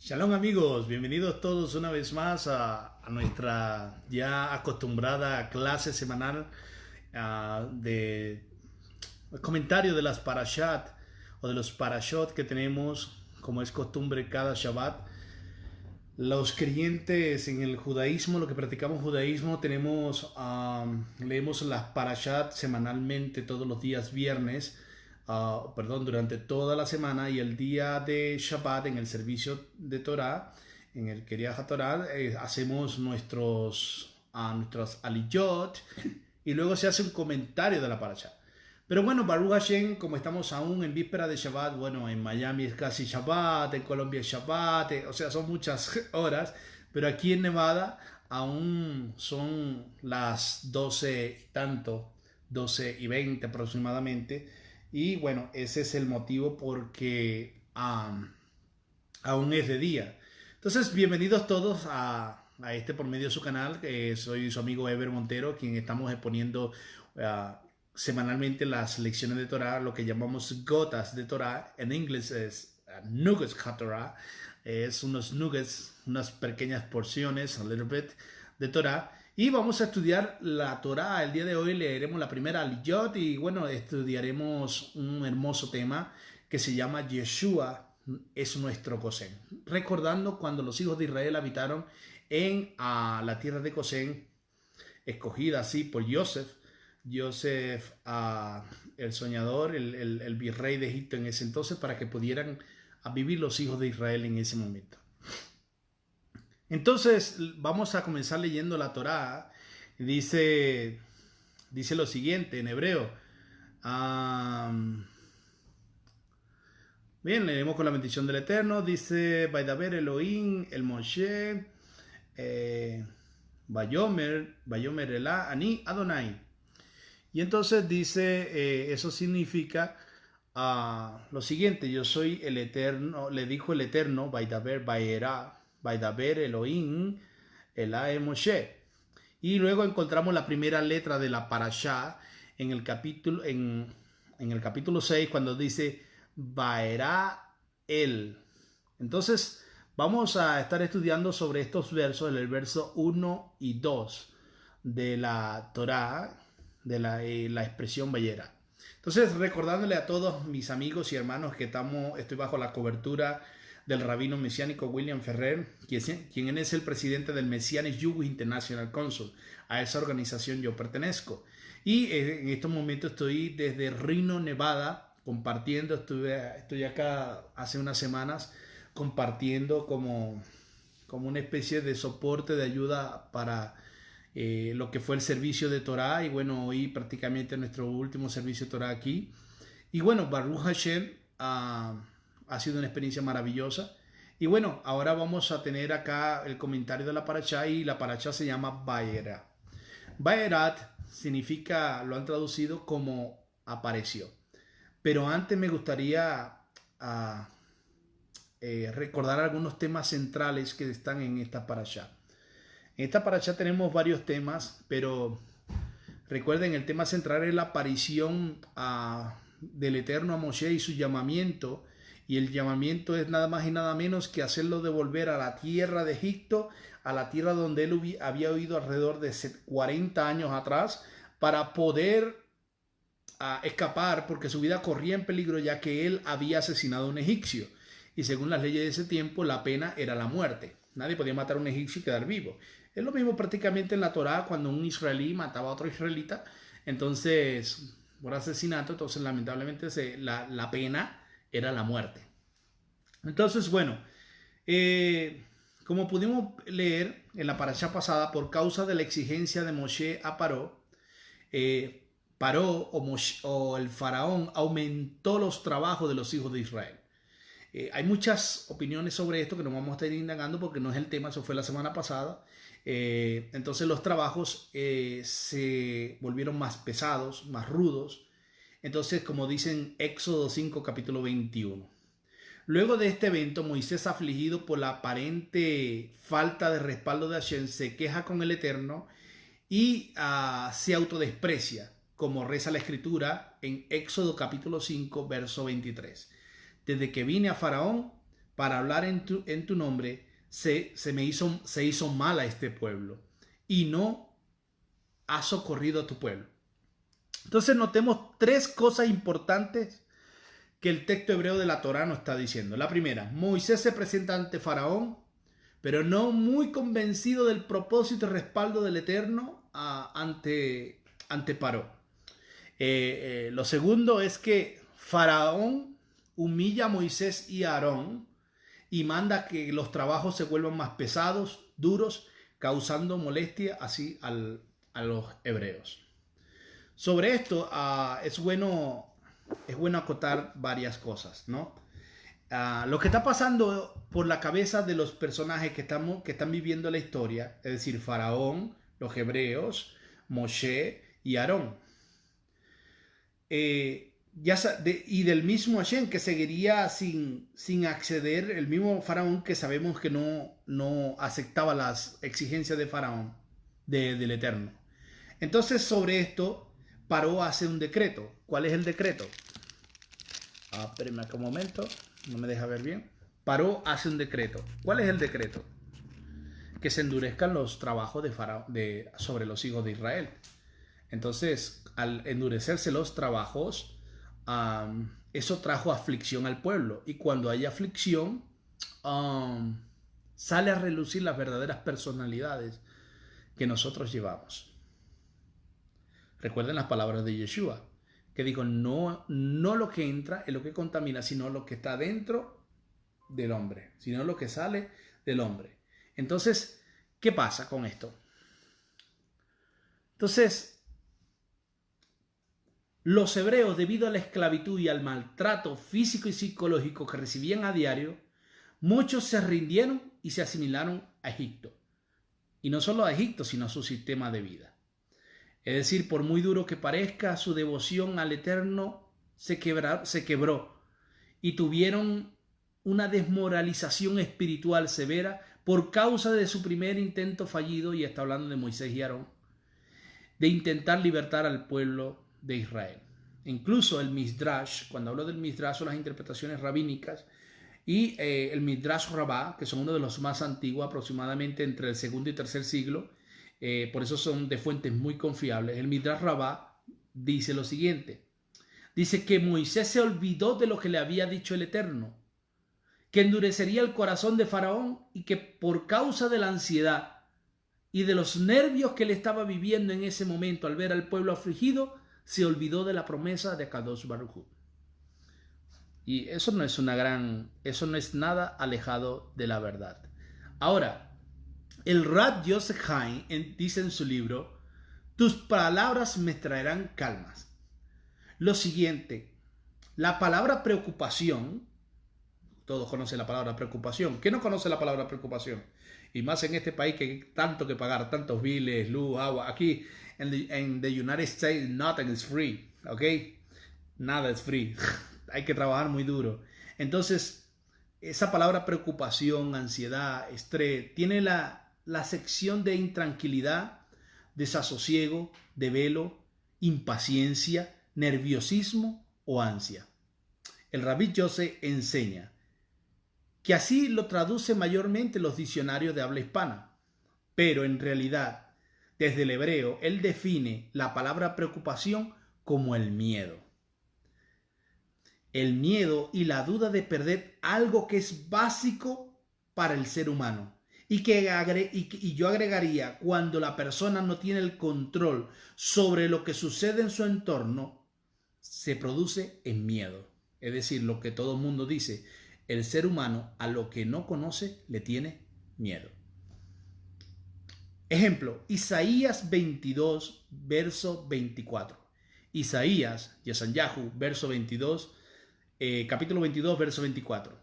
Shalom amigos, bienvenidos todos una vez más a nuestra ya acostumbrada clase semanal de comentario de las parashat o de los parashot que tenemos como es costumbre cada Shabbat. Los creyentes en el judaísmo, lo que practicamos judaísmo, leemos las parashat semanalmente todos los días viernes, durante toda la semana, y el día de Shabbat en el servicio de Torah, en el Keriach Torah, hacemos nuestros aliyot y luego se hace un comentario de la parashat. Pero bueno, Baruch Hashem, como estamos aún en víspera de Shabbat, bueno, en Miami es casi Shabbat, en Colombia es Shabbat, o sea, son muchas horas, pero aquí en Nevada aún son las 12 y tanto, 12:20 aproximadamente, y bueno, ese es el motivo porque aún es de día. Entonces, bienvenidos todos a este por medio de su canal. Soy su amigo Ever Montero, quien estamos exponiendo semanalmente las lecciones de Torah, lo que llamamos gotas de Torah. En inglés es nuggets Torah. Es unos nuggets, unas pequeñas porciones, a little bit, de Torah. Y vamos a estudiar la Torah. El día de hoy leeremos la primera Aliyot y bueno, estudiaremos un hermoso tema que se llama Yeshua es nuestro Gosén. Recordando cuando los hijos de Israel habitaron en la tierra de Gosén, escogida así por Joseph, el soñador, el virrey de Egipto en ese entonces, para que pudieran vivir los hijos de Israel en ese momento. Entonces vamos a comenzar leyendo la Torá. Dice lo siguiente en hebreo. Bien, leemos con la bendición del Eterno. Dice, Vaidaber Elohim, el Moshe, Vayomer Elá, Ani Adonai. Y entonces dice, eso significa lo siguiente: yo soy el Eterno, le dijo el Eterno, Vaidaber Elohim, Elá Moshe. Y luego encontramos la primera letra de la parashá en el capítulo 6, cuando dice Vaerá él. Entonces vamos a estar estudiando sobre estos versos, el verso 1 y 2 de la Torá, de la expresión Vayera. Entonces, recordándole a todos mis amigos y hermanos que estoy bajo la cobertura del rabino mesiánico William Ferrer, quien es el presidente del Messianic Jewish International Council. A esa organización yo pertenezco. Y en estos momentos estoy desde Reno, Nevada, compartiendo. Estoy acá hace unas semanas compartiendo como una especie de soporte, de ayuda para lo que fue el servicio de Torah. Y bueno, hoy prácticamente nuestro último servicio de Torah aquí. Y bueno, Baruch Hashem, ha sido una experiencia maravillosa. Y bueno, ahora vamos a tener acá el comentario de la parashá, y la parashá se llama Vaera. Vaerat significa, lo han traducido como apareció. Pero antes me gustaría recordar algunos temas centrales que están en esta parashá. En esta parashá tenemos varios temas, pero recuerden, el tema central es la aparición del Eterno a Moshe y su llamamiento. Y el llamamiento es nada más y nada menos que hacerlo devolver a la tierra de Egipto, a la tierra donde él había huido alrededor de 40 años atrás, para poder escapar, porque su vida corría en peligro, ya que él había asesinado a un egipcio. Y según las leyes de ese tiempo, la pena era la muerte. Nadie podía matar a un egipcio y quedar vivo. Es lo mismo prácticamente en la Torá, cuando un israelí mataba a otro israelita, entonces, por asesinato, entonces lamentablemente la pena era la muerte. Entonces, bueno, como pudimos leer en la parashá pasada, por causa de la exigencia de Moshe a Paró, o el faraón aumentó los trabajos de los hijos de Israel. Hay muchas opiniones sobre esto que no vamos a estar indagando porque no es el tema, eso fue la semana pasada. Entonces los trabajos se volvieron más pesados, más rudos. Entonces, como dicen Éxodo 5, capítulo 21. Luego de este evento, Moisés, afligido por la aparente falta de respaldo de Hashem, se queja con el Eterno y se autodesprecia, como reza la Escritura en Éxodo capítulo 5, verso 23. Desde que vine a Faraón, para hablar en tu nombre, se hizo mal a este pueblo y no ha socorrido a tu pueblo. Entonces notemos tres cosas importantes que el texto hebreo de la Torá nos está diciendo. La primera, Moisés se presenta ante Faraón, pero no muy convencido del propósito y respaldo del Eterno ante Paró. Lo segundo es que Faraón humilla a Moisés y a Aarón y manda que los trabajos se vuelvan más pesados, duros, causando molestia así a los hebreos. Sobre esto es bueno acotar varias cosas, ¿no? Lo que está pasando por la cabeza de los personajes que están viviendo la historia, es decir, Faraón, los hebreos, Moshe y Aarón. Y del mismo Hashem, que seguiría sin acceder, el mismo Faraón que sabemos que no aceptaba las exigencias de Faraón, del Eterno. Entonces, sobre esto, Paró hace un decreto. ¿Cuál es el decreto? Espérenme acá un momento, no me deja ver bien. Paró hace un decreto. ¿Cuál es el decreto? Que se endurezcan los trabajos de Faraón sobre los hijos de Israel. Entonces, al endurecerse los trabajos, eso trajo aflicción al pueblo. Y cuando hay aflicción, sale a relucir las verdaderas personalidades que nosotros llevamos. Recuerden las palabras de Yeshua, que dijo, no lo que entra es lo que contamina, sino lo que está dentro del hombre, sino lo que sale del hombre. Entonces, ¿qué pasa con esto? Entonces, los hebreos, debido a la esclavitud y al maltrato físico y psicológico que recibían a diario, muchos se rindieron y se asimilaron a Egipto. Y no solo a Egipto, sino a su sistema de vida. Es decir, por muy duro que parezca, su devoción al Eterno se quebró y tuvieron una desmoralización espiritual severa por causa de su primer intento fallido, y está hablando de Moisés y Aarón, de intentar libertar al pueblo de Israel. Incluso el Midrash, cuando hablo del Midrash, son las interpretaciones rabínicas, y el Midrash Rabbah, que son uno de los más antiguos, aproximadamente entre el segundo y tercer siglo, por eso son de fuentes muy confiables. El Midrash Rabbah dice lo siguiente. Dice que Moisés se olvidó de lo que le había dicho el Eterno, que endurecería el corazón de Faraón y que por causa de la ansiedad y de los nervios que él estaba viviendo en ese momento al ver al pueblo afligido, se olvidó de la promesa de Kadosh Baruj Hu. Y eso no es nada alejado de la verdad. Ahora, el Rav Yosef Haim dice en su libro, tus palabras me traerán calmas. Lo siguiente, la palabra preocupación, todos conocen la palabra preocupación. ¿Quién no conoce la palabra preocupación? Y más en este país que hay tanto que pagar, tantos biles, luz, agua. Aquí en the United States, nothing is free, ¿ok? Nada es free. Hay que trabajar muy duro. Entonces, esa palabra preocupación, ansiedad, estrés, tiene la sección de intranquilidad, desasosiego, desvelo, impaciencia, nerviosismo o ansia. El Rabí Yosef enseña que así lo traduce mayormente los diccionarios de habla hispana, pero en realidad, desde el hebreo, él define la palabra preocupación como el miedo. El miedo y la duda de perder algo que es básico para el ser humano. Y yo agregaría, cuando la persona no tiene el control sobre lo que sucede en su entorno, se produce en miedo. Es decir, lo que todo el mundo dice, el ser humano a lo que no conoce le tiene miedo. Ejemplo, Isaías 22, verso 24. Isaías, Yesanyahu, verso 22, capítulo 22, verso 24.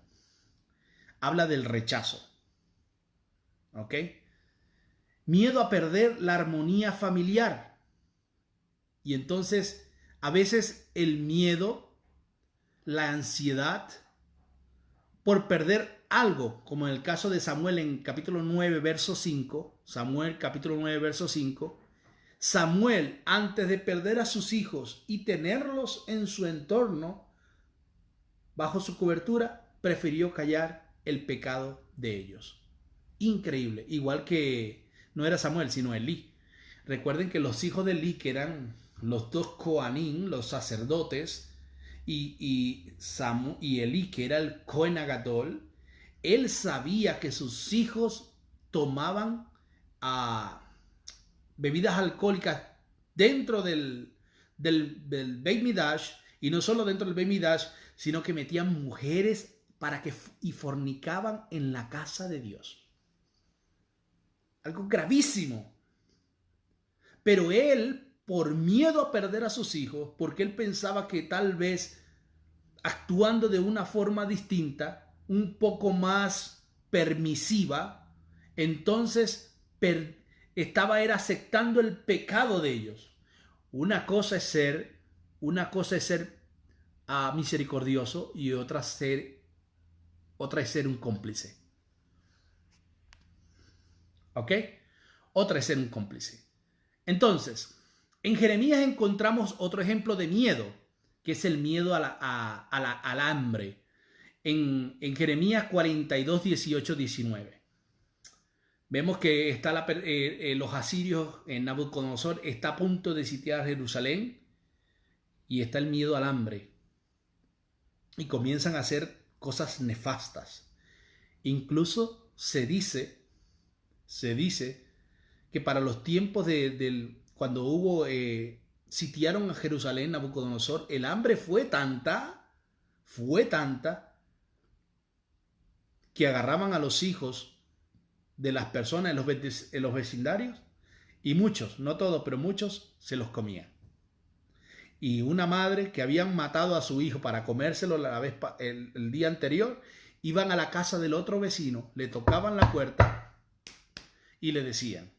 Habla del rechazo. ¿Ok? Miedo a perder la armonía familiar. Y entonces, a veces el miedo, la ansiedad por perder algo, como en el caso de Samuel en capítulo 9, verso 5. Samuel, capítulo 9, verso 5. Samuel, antes de perder a sus hijos y tenerlos en su entorno, bajo su cobertura, prefirió callar el pecado de ellos. Increíble. Igual que no era Samuel, sino Elí. Recuerden que los hijos de Elí, que eran los dos Coanín, los sacerdotes, y Elí, que era el Cohen Agadol, él sabía que sus hijos tomaban bebidas alcohólicas dentro del Beit Midrash, y no solo dentro del Beit Midrash, sino que metían mujeres y fornicaban en la casa de Dios. Algo gravísimo. Pero él, por miedo a perder a sus hijos, porque él pensaba que tal vez actuando de una forma distinta, un poco más permisiva, entonces era aceptando el pecado de ellos. Una cosa es ser misericordioso, y otra es ser un cómplice. ¿Ok? Otra es ser un cómplice. Entonces, en Jeremías encontramos otro ejemplo de miedo, que es el miedo al hambre. En Jeremías 42, 18, 19. Vemos que está los asirios, en Nabucodonosor está a punto de sitiar Jerusalén, y está el miedo al hambre. Y comienzan a hacer cosas nefastas. Incluso se dice que para los tiempos cuando sitiaron a Jerusalén, Nabucodonosor, el hambre fue tanta que agarraban a los hijos de las personas en los vecindarios, y muchos, no todos, pero muchos, se los comían. Y una madre que habían matado a su hijo para comérselo el día anterior, iban a la casa del otro vecino, le tocaban la puerta y le decían: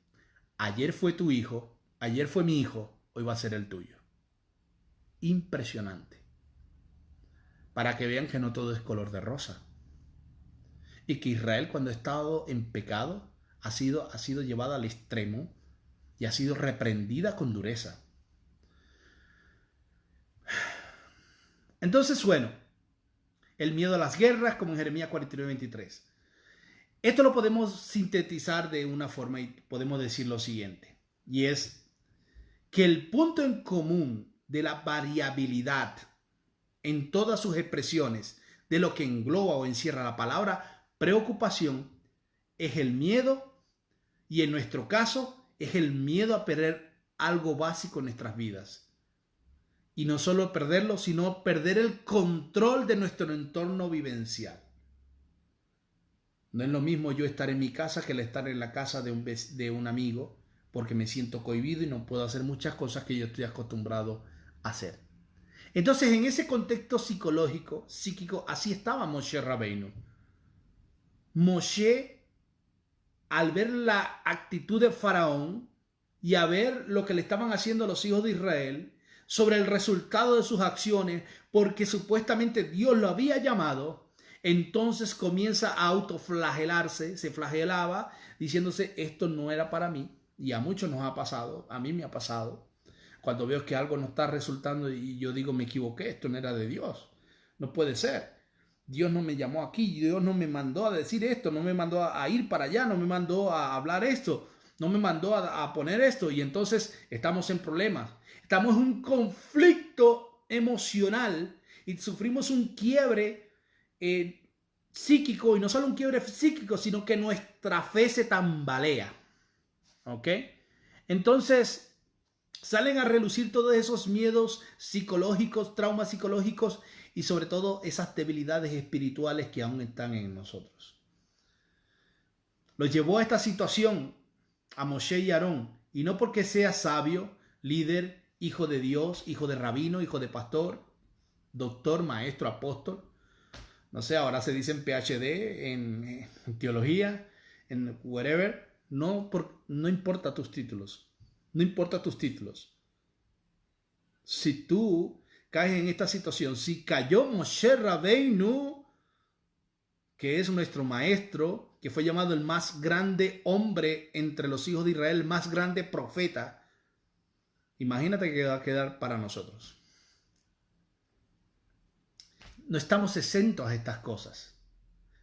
ayer fue tu hijo, ayer fue mi hijo, hoy va a ser el tuyo. Impresionante. Para que vean que no todo es color de rosa. Y que Israel, cuando ha estado en pecado, ha sido llevada al extremo y ha sido reprendida con dureza. Entonces, bueno, el miedo a las guerras, como en Jeremías 49, 23. Esto lo podemos sintetizar de una forma y podemos decir lo siguiente, y es que el punto en común de la variabilidad en todas sus expresiones de lo que engloba o encierra la palabra preocupación es el miedo, y en nuestro caso es el miedo a perder algo básico en nuestras vidas. Y no solo perderlo, sino perder el control de nuestro entorno vivencial. No es lo mismo yo estar en mi casa que el estar en la casa de un amigo, porque me siento cohibido y no puedo hacer muchas cosas que yo estoy acostumbrado a hacer. Entonces, en ese contexto psíquico, así estaba Moshe Rabbeinu. Moshe, al ver la actitud de Faraón y a ver lo que le estaban haciendo los hijos de Israel, sobre el resultado de sus acciones, porque supuestamente Dios lo había llamado, entonces comienza a autoflagelarse, se flagelaba, diciéndose: esto no era para mí. Y a muchos nos ha pasado, a mí me ha pasado, cuando veo que algo no está resultando y yo digo: me equivoqué, esto no era de Dios, no puede ser. Dios no me llamó aquí, Dios no me mandó a decir esto, no me mandó a ir para allá, no me mandó a hablar esto, no me mandó a poner esto, y entonces estamos en problemas. Estamos en un conflicto emocional y sufrimos un quiebre psíquico, y no solo un quiebre psíquico, sino que nuestra fe se tambalea. ¿Ok? Entonces salen a relucir todos esos miedos psicológicos, traumas psicológicos, y sobre todo esas debilidades espirituales que aún están en nosotros. Los llevó a esta situación a Moshe y Aarón, y no porque sea sabio, líder, hijo de Dios, hijo de rabino, hijo de pastor, doctor, maestro, apóstol. No sé, ahora se dicen PhD en teología, en whatever. No importa tus títulos. No importa tus títulos. Si tú caes en esta situación, si cayó Moshe Rabbeinu, que es nuestro maestro, que fue llamado el más grande hombre entre los hijos de Israel, el más grande profeta, imagínate que va a quedar para nosotros. No estamos exentos a estas cosas.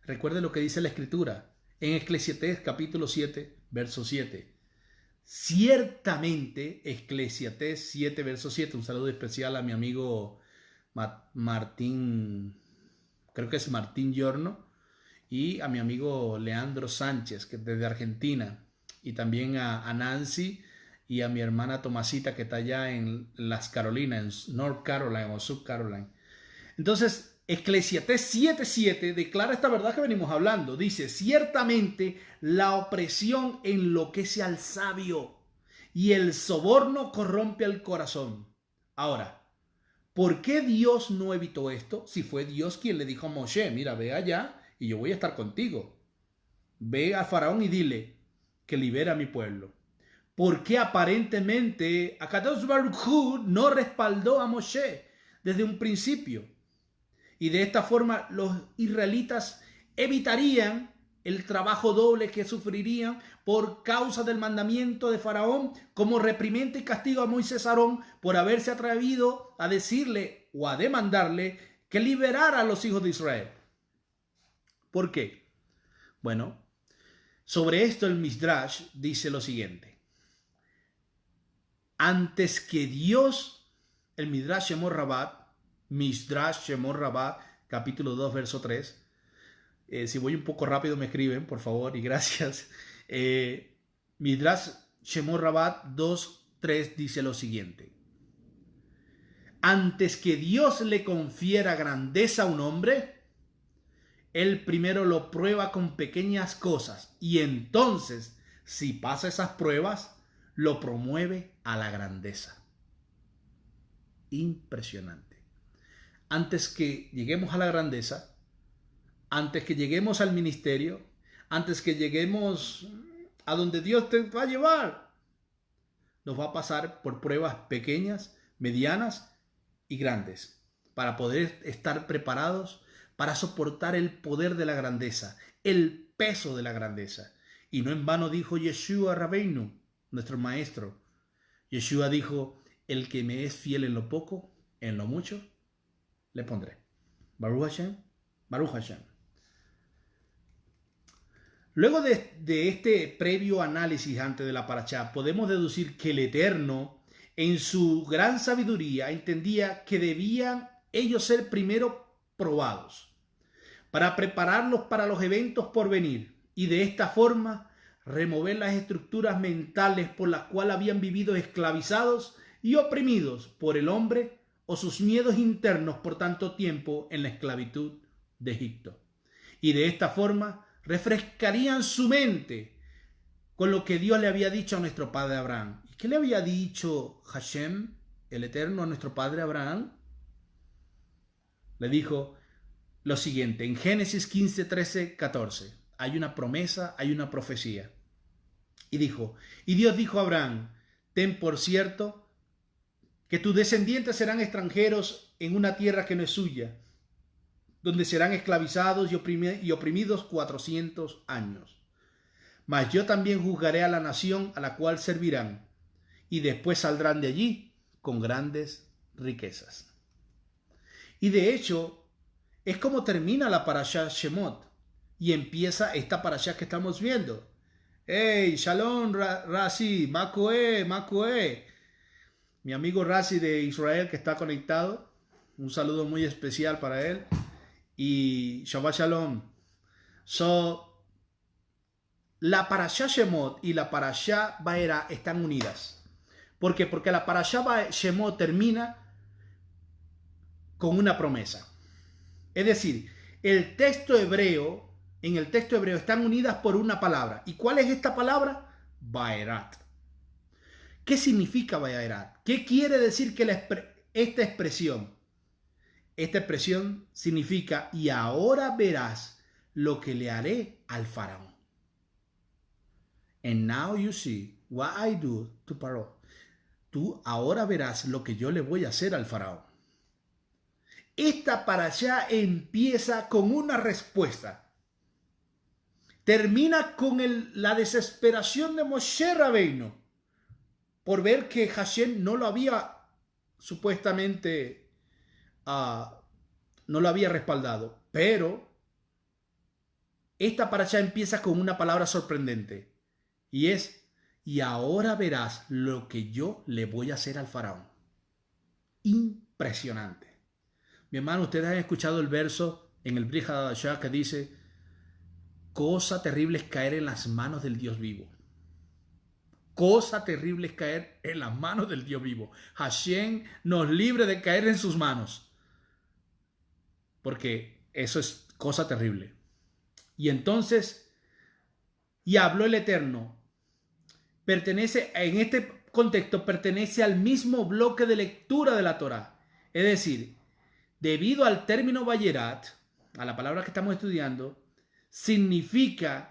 Recuerde lo que dice la Escritura en Eclesiastés capítulo 7, verso 7. Ciertamente, Eclesiastés 7, verso 7. Un saludo especial a mi amigo Martín, creo que es Martín Giorno, y a mi amigo Leandro Sánchez, que es desde Argentina, y también a Nancy y a mi hermana Tomasita, que está allá en las Carolinas, en North Carolina o South Carolina. Entonces, Eclesiastés 7:7 declara esta verdad que venimos hablando. Dice, ciertamente la opresión enloquece al sabio y el soborno corrompe el corazón. Ahora, ¿por qué Dios no evitó esto? Si fue Dios quien le dijo a Moshe, mira, ve allá y yo voy a estar contigo. Ve a Faraón y dile que libera a mi pueblo. ¿Por qué aparentemente Akadosh Baruj Hu no respaldó a Moshe desde un principio? Y de esta forma los israelitas evitarían el trabajo doble que sufrirían por causa del mandamiento de Faraón, como reprimenda y castigo a Moisés Aarón por haberse atrevido a decirle o a demandarle que liberara a los hijos de Israel. ¿Por qué? Bueno, sobre esto el Midrash dice lo siguiente. Antes que Dios, el Midrash Shemot Rabbah, capítulo 2, verso 3. Si voy un poco rápido me escriben, por favor, y gracias. Midrash Shemot Rabbah 2, 3 dice lo siguiente. Antes que Dios le confiera grandeza a un hombre, Él primero lo prueba con pequeñas cosas y entonces, si pasa esas pruebas, lo promueve a la grandeza. Impresionante. Antes que lleguemos a la grandeza, antes que lleguemos al ministerio, antes que lleguemos a donde Dios te va a llevar, nos va a pasar por pruebas pequeñas, medianas y grandes, para poder estar preparados para soportar el poder de la grandeza, el peso de la grandeza. Y no en vano dijo Yeshua Rabbeinu, nuestro maestro. Yeshua dijo, el que me es fiel en lo poco, en lo mucho, le pondré. Baruch Hashem, Baruch Hashem. Luego de este previo análisis antes de la parashá, podemos deducir que el Eterno, en su gran sabiduría, entendía que debían ellos ser primero probados para prepararlos para los eventos por venir y de esta forma remover las estructuras mentales por las cuales habían vivido esclavizados y oprimidos por el hombre o sus miedos internos por tanto tiempo en la esclavitud de Egipto. Y de esta forma refrescarían su mente con lo que Dios le había dicho a nuestro padre Abraham. ¿Y qué le había dicho Hashem, el Eterno, a nuestro padre Abraham? Le dijo lo siguiente, en Génesis 15, 13, 14. Hay una promesa, hay una profecía. Y dijo, y Dios dijo a Abraham, ten por cierto que tus descendientes serán extranjeros en una tierra que no es suya, donde serán esclavizados y oprimidos 400 años. Mas yo también juzgaré a la nación a la cual servirán, y después saldrán de allí con grandes riquezas. Y de hecho, es como termina la parashá Shemot, y empieza esta parashá que estamos viendo. ¡Hey, Shalom, Rashi! ¡Makoe! Mi amigo Rashi de Israel que está conectado, un saludo muy especial para él. Y Shabbat Shalom. La parashá Shemot y la parashá Vaera están unidas. ¿Por qué? Porque la parashá Shemot termina con una promesa. Es decir, en el texto hebreo están unidas por una palabra. ¿Y cuál es esta palabra? Vaerat. ¿Qué significa Vaerat? ¿Qué quiere decir que esta expresión? Esta expresión significa, y ahora verás lo que le haré al faraón. And now you see what I do to Pharaoh. Tú ahora verás lo que yo le voy a hacer al faraón. Esta parashá empieza con una respuesta. Termina con la desesperación de Moshe Rabbeinu por ver que Hashem no lo había supuestamente no lo había respaldado, pero esta parasha empieza con una palabra sorprendente y es: y ahora verás lo que yo le voy a hacer al faraón. Impresionante. Mi hermano, ustedes han escuchado el verso en el Brit Hadashah que dice: cosa terrible es caer en las manos del Dios vivo. Cosa terrible es caer en las manos del Dios vivo. Hashem nos libre de caer en sus manos, porque eso es cosa terrible. Y entonces, y habló el Eterno. Pertenece, en este contexto, pertenece al mismo bloque de lectura de la Torá. Es decir, debido al término Vayerat, a la palabra que estamos estudiando, significa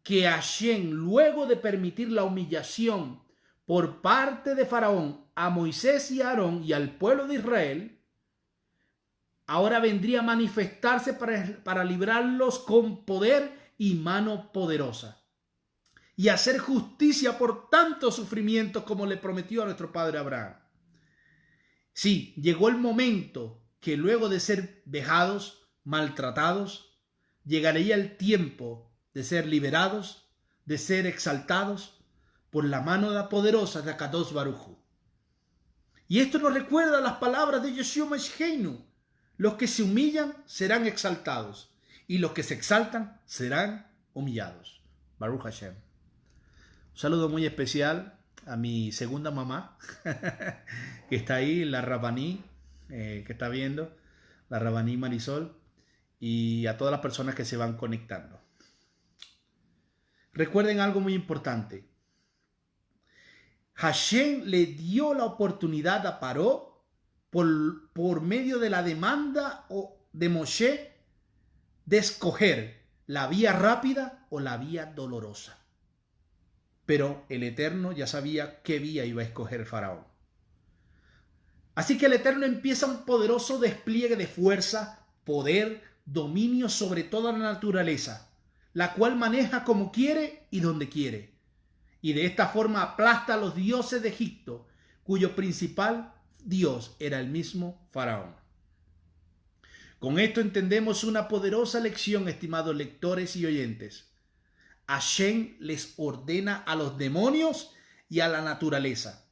que Hashem, luego de permitir la humillación por parte de Faraón a Moisés y a Aarón y al pueblo de Israel, ahora vendría a manifestarse para librarlos con poder y mano poderosa y hacer justicia por tantos sufrimientos como le prometió a nuestro padre Abraham. Sí, llegó el momento que luego de ser vejados, maltratados, llegaría el tiempo de ser liberados, de ser exaltados por la mano poderosa de Akadosh Baruj Hu. Y esto nos recuerda las palabras de Yeshua Mashiach: los que se humillan serán exaltados y los que se exaltan serán humillados. Baruch Hashem. Un saludo muy especial a mi segunda mamá, que está ahí, la Rabaní, que está viendo, la Rabaní Marisol, y a todas las personas que se van conectando. Recuerden algo muy importante. Hashem le dio la oportunidad a Paró por medio de la demanda de Moshe de escoger la vía rápida o la vía dolorosa. Pero el Eterno ya sabía qué vía iba a escoger el faraón. Así que el Eterno empieza un poderoso despliegue de fuerza, poder, dominio sobre toda la naturaleza, la cual maneja como quiere y donde quiere. Y de esta forma aplasta a los dioses de Egipto, cuyo principal dios era el mismo faraón. Con esto entendemos una poderosa lección, estimados lectores y oyentes. Hashem les ordena a los demonios y a la naturaleza,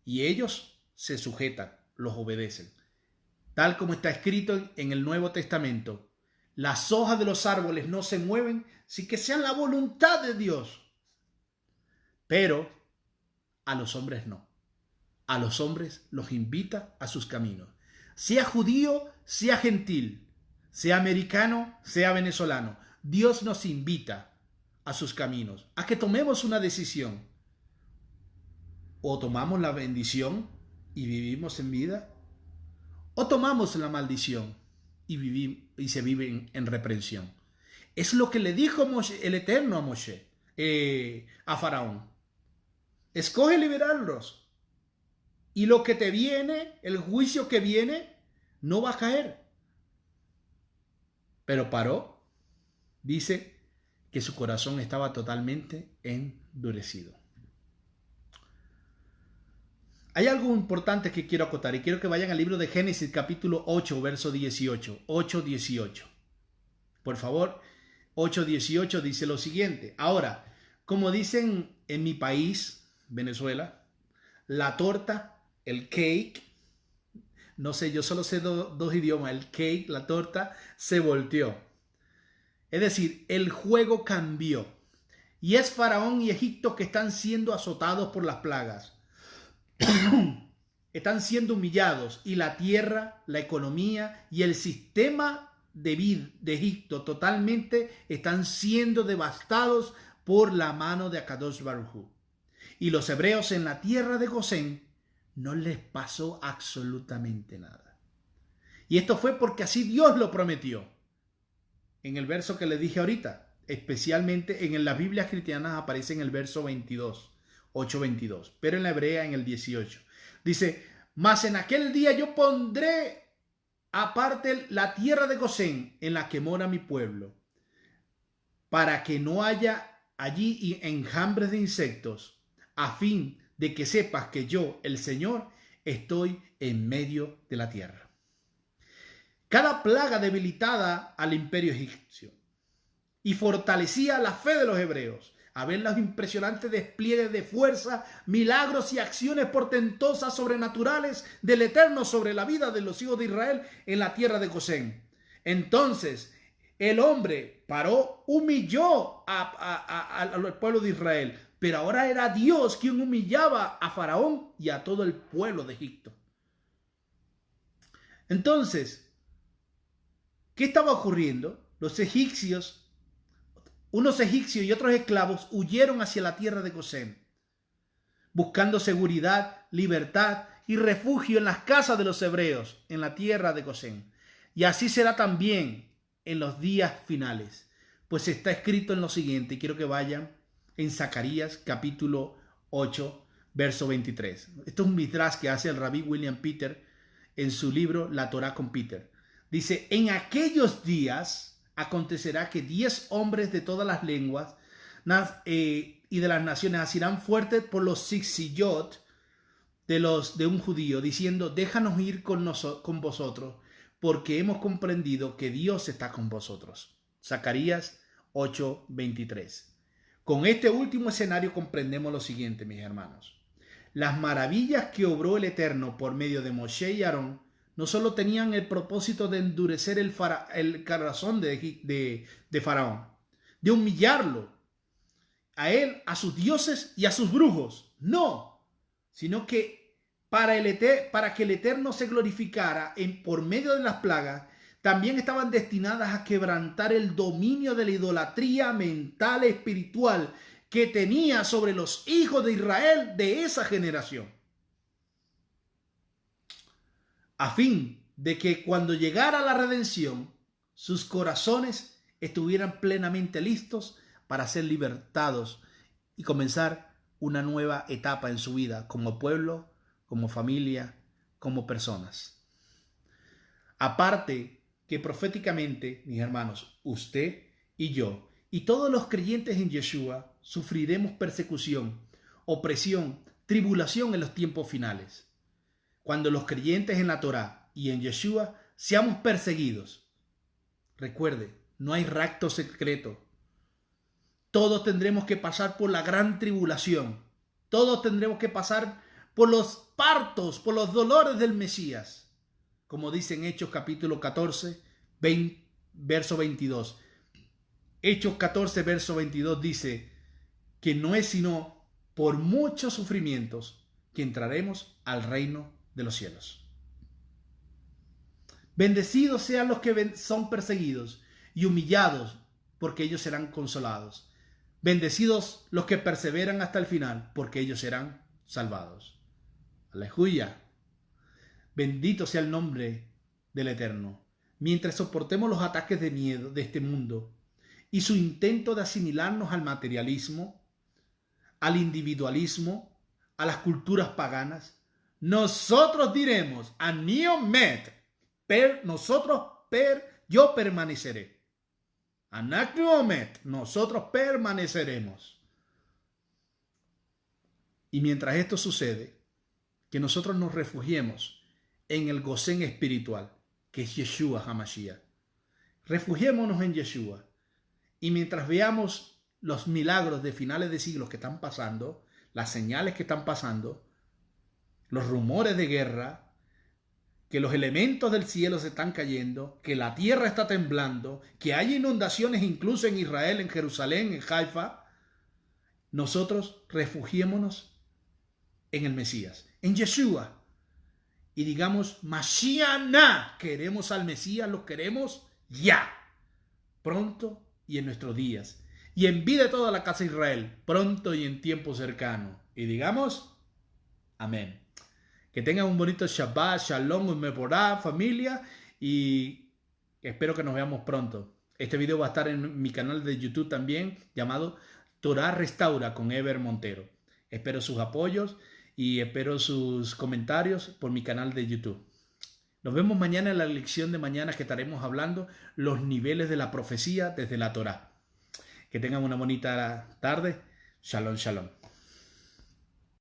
y ellos se sujetan, los obedecen. Tal como está escrito en el Nuevo Testamento: las hojas de los árboles no se mueven sin que sean la voluntad de Dios. Pero a los hombres no. A los hombres los invita a sus caminos. Sea judío, sea gentil, sea americano, sea venezolano, Dios nos invita a sus caminos, a que tomemos una decisión. O tomamos la bendición y vivimos en vida, o tomamos la maldición y se vive en reprensión. Es lo que le dijo el Eterno a Moshe, a Faraón. Escoge liberarlos, y lo que te viene, el juicio que viene, no va a caer. Pero Paró dice que su corazón estaba totalmente endurecido. Hay algo importante que quiero acotar y quiero que vayan al libro de Génesis capítulo 8, verso 18. 8:18. Por favor, 8:18 dice lo siguiente. Ahora, como dicen en mi país, Venezuela, la torta, el cake, no sé, yo solo sé dos idiomas, el cake, la torta, se volteó. Es decir, el juego cambió. Y es Faraón y Egipto que están siendo azotados por las plagas. Están siendo humillados, y la tierra, la economía y el sistema de Egipto totalmente están siendo devastados por la mano de Akadosh Baruj Hu. Y los hebreos en la tierra de Gosén no les pasó absolutamente nada. Y esto fue porque así Dios lo prometió. En el verso que les dije ahorita, especialmente en las Biblias cristianas aparece en el verso 22, 8:22, pero en la hebrea en el 18. Dice: mas en aquel día yo pondré aparte la tierra de Gosén en la que mora mi pueblo, para que no haya allí enjambres de insectos, a fin de que sepas que yo, el Señor, estoy en medio de la tierra. Cada plaga debilitada al imperio egipcio. y fortalecía la fe de los hebreos. A ver los impresionantes despliegues de fuerza, milagros y acciones portentosas sobrenaturales del Eterno sobre la vida de los hijos de Israel en la tierra de Gosén. Entonces el hombre paró, humilló al pueblo de Israel, pero ahora era Dios quien humillaba a Faraón y a todo el pueblo de Egipto. Entonces, ¿qué estaba ocurriendo? Los egipcios, unos egipcios y otros esclavos huyeron hacia la tierra de Gosén, buscando seguridad, libertad y refugio en las casas de los hebreos, en la tierra de Gosén. Y así será también en los días finales, pues está escrito en lo siguiente, y quiero que vayan en Zacarías capítulo 8, verso 23. Esto es un midrash que hace el rabí William Peter en su libro La Torá con Peter. Dice, en aquellos días acontecerá que 10 hombres de todas las lenguas y de las naciones asirán fuertes por los Sixillot de un judío, diciendo, déjanos ir con vosotros, porque hemos comprendido que Dios está con vosotros. Zacarías 8, 23. Con este último escenario comprendemos lo siguiente, mis hermanos. Las maravillas que obró el Eterno por medio de Moshe y Aarón no solo tenían el propósito de endurecer el corazón de Faraón, de humillarlo a él, a sus dioses y a sus brujos. No, sino que para que el Eterno se glorificara por medio de las plagas, también estaban destinadas a quebrantar el dominio de la idolatría mental y espiritual que tenía sobre los hijos de Israel de esa generación, a fin de que cuando llegara la redención, sus corazones estuvieran plenamente listos para ser libertados y comenzar una nueva etapa en su vida como pueblo, como familia, como personas. Aparte que proféticamente, mis hermanos, usted y yo y todos los creyentes en Yeshua sufriremos persecución, opresión, tribulación en los tiempos finales. Cuando los creyentes en la Torá y en Yeshua seamos perseguidos, recuerde, no hay rapto secreto. Todos tendremos que pasar por la gran tribulación. Todos tendremos que pasar por los partos, por los dolores del Mesías. Como dice en Hechos capítulo 14, verso 22. Hechos 14, verso 22 dice que no es sino por muchos sufrimientos que entraremos al reino de los cielos. Bendecidos sean los que son perseguidos y humillados, porque ellos serán consolados. Bendecidos los que perseveran hasta el final, porque ellos serán salvados. Aleluya. Bendito sea el nombre del Eterno. Mientras soportemos los ataques de miedo de este mundo y su intento de asimilarnos al materialismo, al individualismo, a las culturas paganas, nosotros diremos, Aniomet, yo permaneceré. Anacnomet, nosotros permaneceremos. Y mientras esto sucede, que nosotros nos refugiemos en el Gosén espiritual, que es Yeshua HaMashiach. Refugiémonos en Yeshua. Y mientras veamos los milagros de finales de siglos que están pasando, las señales que están pasando, los rumores de guerra, que los elementos del cielo se están cayendo, que la tierra está temblando, que hay inundaciones incluso en Israel, en Jerusalén, en Haifa, nosotros refugiémonos en el Mesías, en Yeshua. Y digamos, Mashiach, queremos al Mesías, lo queremos ya, pronto y en nuestros días. Y en vida de toda la casa de Israel, pronto y en tiempo cercano. Y digamos, amén. Que tengan un bonito Shabbat, Shalom, Umeborah, familia, y espero que nos veamos pronto. Este video va a estar en mi canal de YouTube también, llamado Torah Restaura con Eber Montero. Espero sus apoyos y espero sus comentarios por mi canal de YouTube. Nos vemos mañana en la lección de mañana que estaremos hablando los niveles de la profecía desde la Torah. Que tengan una bonita tarde. Shalom, shalom.